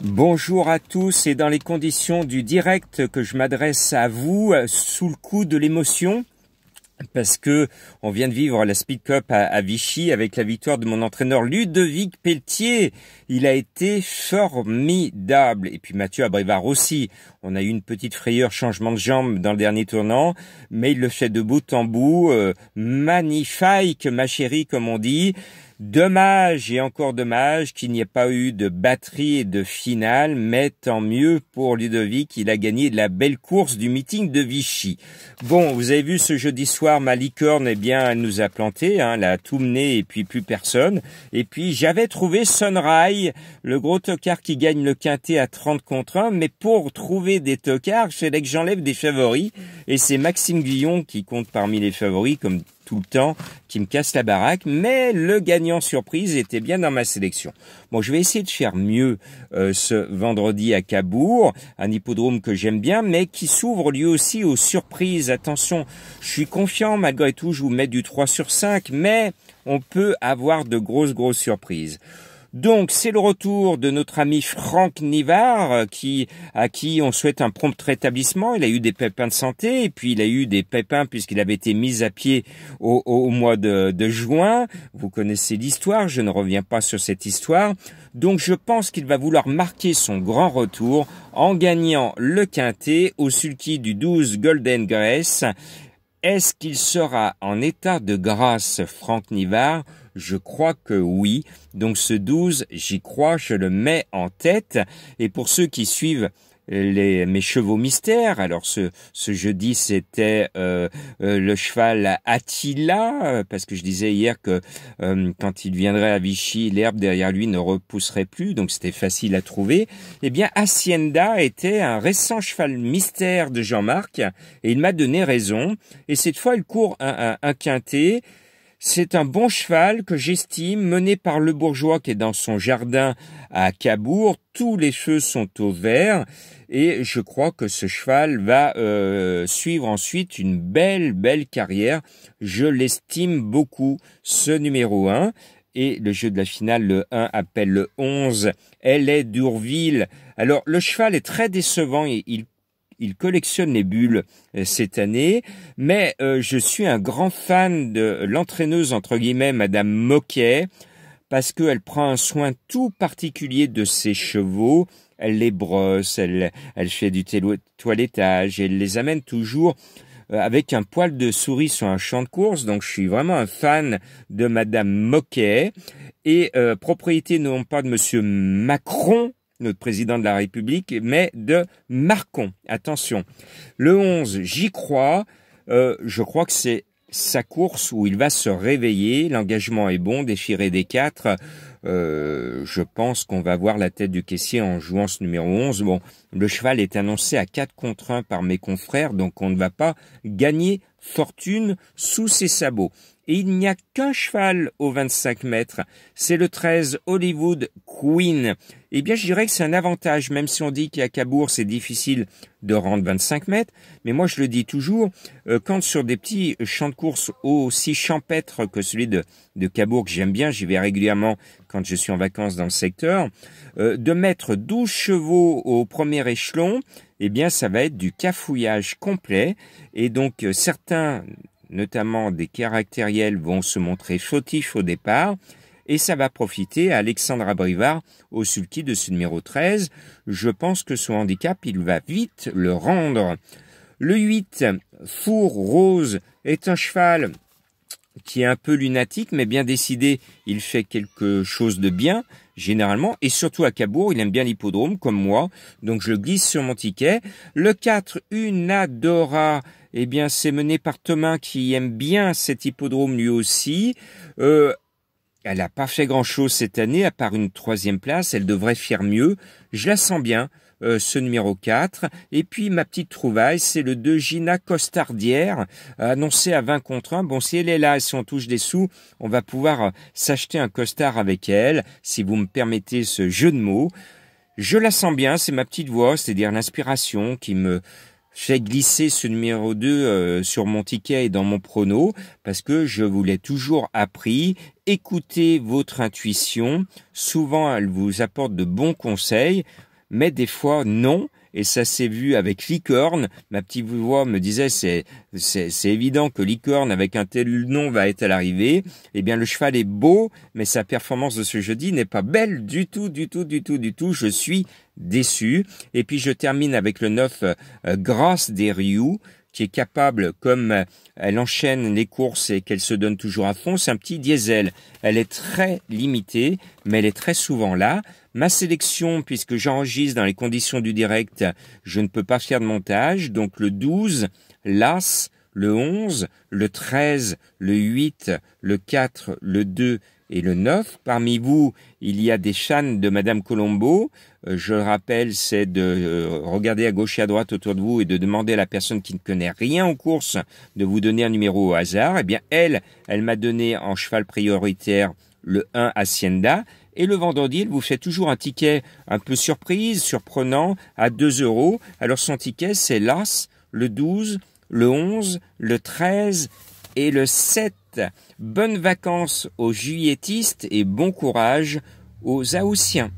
Bonjour à tous, et dans les conditions du direct que je m'adresse à vous sous le coup de l'émotion, parce que on vient de vivre la Speed Cup à Vichy avec la victoire de mon entraîneur Ludovic Pelletier. Il a été formidable. Et puis Mathieu Abrivard aussi. On a eu une petite frayeur, changement de jambe dans le dernier tournant, mais il le fait de bout en bout. Magnifique, ma chérie, comme on dit. Dommage et encore dommage qu'il n'y ait pas eu de batterie et de finale, mais tant mieux pour Ludovic, il a gagné la belle course du meeting de Vichy. Bon, vous avez vu ce jeudi soir, ma licorne, eh bien, elle nous a planté, elle a tout mené et puis plus personne. Et puis j'avais trouvé Sunrise, le gros tocard qui gagne le quintet à 30 contre 1, mais pour trouver des tocards, il fallait que j'enlève des favoris, et c'est Maxime Guillon qui compte parmi les favoris, comme tout le temps, qui me casse la baraque, mais le gagnant surprise était bien dans ma sélection. Bon, je vais essayer de faire mieux ce vendredi à Cabourg, un hippodrome que j'aime bien, mais qui s'ouvre lui aussi aux surprises. Attention, je suis confiant, malgré tout, je vous mets du 3 sur 5, mais on peut avoir de grosses surprises. Donc, c'est le retour de notre ami Franck Nivard, à qui on souhaite un prompt rétablissement. Il a eu des pépins de santé, et puis il a eu des pépins puisqu'il avait été mis à pied au mois de juin. Vous connaissez l'histoire, je ne reviens pas sur cette histoire. Donc, je pense qu'il va vouloir marquer son grand retour en gagnant le quintet au sulky du 12 Golden Grace. Est-ce qu'il sera en état de grâce, Franck Nivard? Je crois que oui. Donc ce 12, j'y crois, je le mets en tête. Et pour ceux qui suivent mes chevaux mystères, alors ce jeudi c'était le cheval Attila, parce que je disais hier que quand il viendrait à Vichy, l'herbe derrière lui ne repousserait plus, donc c'était facile à trouver. Eh bien, Hacienda était un récent cheval mystère de Jean-Marc, et il m'a donné raison. Et cette fois, il court un quintet. C'est un bon cheval que j'estime, mené par le bourgeois qui est dans son jardin à Cabourg. Tous les cheveux sont au vert, et je crois que ce cheval va suivre ensuite une belle carrière. Je l'estime beaucoup, ce numéro 1. Et le jeu de la finale, le 1 appelle le 11. Elle est d'Urville. Alors, le cheval est très décevant, et il collectionne les bulles cette année, mais je suis un grand fan de l'entraîneuse, entre guillemets, Madame Moquet, parce qu'elle prend un soin tout particulier de ses chevaux. Elle les brosse, elle fait du toilettage, elle les amène toujours avec un poil de souris sur un champ de course. Donc je suis vraiment un fan de Madame Moquet, et propriété non pas de Monsieur Macron, notre président de la République, mais de Marcon. Attention, le 11, j'y crois. Je crois que c'est sa course où il va se réveiller. L'engagement est bon, déchiré des 4. Je pense qu'on va voir la tête du caissier en jouant ce numéro 11. Bon, le cheval est annoncé à 4 contre 1 par mes confrères, donc on ne va pas gagner fortune sous ses sabots. Et il n'y a qu'un cheval aux 25 mètres, c'est le 13 Hollywood Queen. Eh bien, je dirais que c'est un avantage, même si on dit qu'à Cabourg, c'est difficile de rendre 25 mètres. Mais moi, je le dis toujours, quand sur des petits champs de course aussi champêtres que celui de Cabourg, que j'aime bien, j'y vais régulièrement quand je suis en vacances dans le secteur, de mettre 12 chevaux au premier échelon, eh bien, ça va être du cafouillage complet. Et donc, certains, notamment des caractériels, vont se montrer fautifs au départ, et ça va profiter à Alexandre Abrivard au sulky de ce numéro 13. Je pense que son handicap, il va vite le rendre. Le 8, Four Rose, est un cheval qui est un peu lunatique, mais bien décidé, il fait quelque chose de bien, généralement, et surtout à Cabourg, il aime bien l'hippodrome, comme moi, donc je le glisse sur mon ticket. Le 4, Unadora, eh bien, c'est mené par Thomas, qui aime bien cet hippodrome lui aussi. Elle n'a pas fait grand-chose cette année, à part une 3e place, elle devrait faire mieux. Je la sens bien, ce numéro 4. Et puis, ma petite trouvaille, c'est le 2 Gina Costardière, annoncé à 20 contre 1. Bon, si elle est là et si on touche des sous, on va pouvoir s'acheter un costard avec elle, si vous me permettez ce jeu de mots. Je la sens bien, c'est ma petite voix, c'est-à-dire l'inspiration qui me fait glisser ce numéro 2 sur mon ticket et dans mon prono, parce que je vous l'ai toujours appris. Écoutez votre intuition, souvent elle vous apporte de bons conseils. mais des fois non. Et ça s'est vu avec Licorne. Ma petite voix me disait c'est évident que Licorne avec un tel nom va être à l'arrivée. Eh bien le cheval est beau, mais sa performance de ce jeudi n'est pas belle du tout. Je suis déçu. Et puis je termine avec le 9 Grâce des Rioux, qui est capable, comme elle enchaîne les courses et qu'elle se donne toujours à fond, c'est un petit diesel. Elle est très limitée, mais elle est très souvent là. Ma sélection, puisque j'enregistre dans les conditions du direct, je ne peux pas faire de montage. Donc le 12, l'As, le 11, le 13, le 8, le 4, le 2 et le 9. Parmi vous, il y a des chânes de Madame Colombo. Je le rappelle, c'est de regarder à gauche et à droite autour de vous et de demander à la personne qui ne connaît rien aux courses de vous donner un numéro au hasard. Eh bien, elle m'a donné en cheval prioritaire le 1 Hacienda. Et le vendredi, elle vous fait toujours un ticket un peu surprise, surprenant, à 2 €. Alors son ticket, c'est l'As, le 12, le 11, le 13 et le 7. Bonnes vacances aux juilletistes et bon courage aux Haussiens.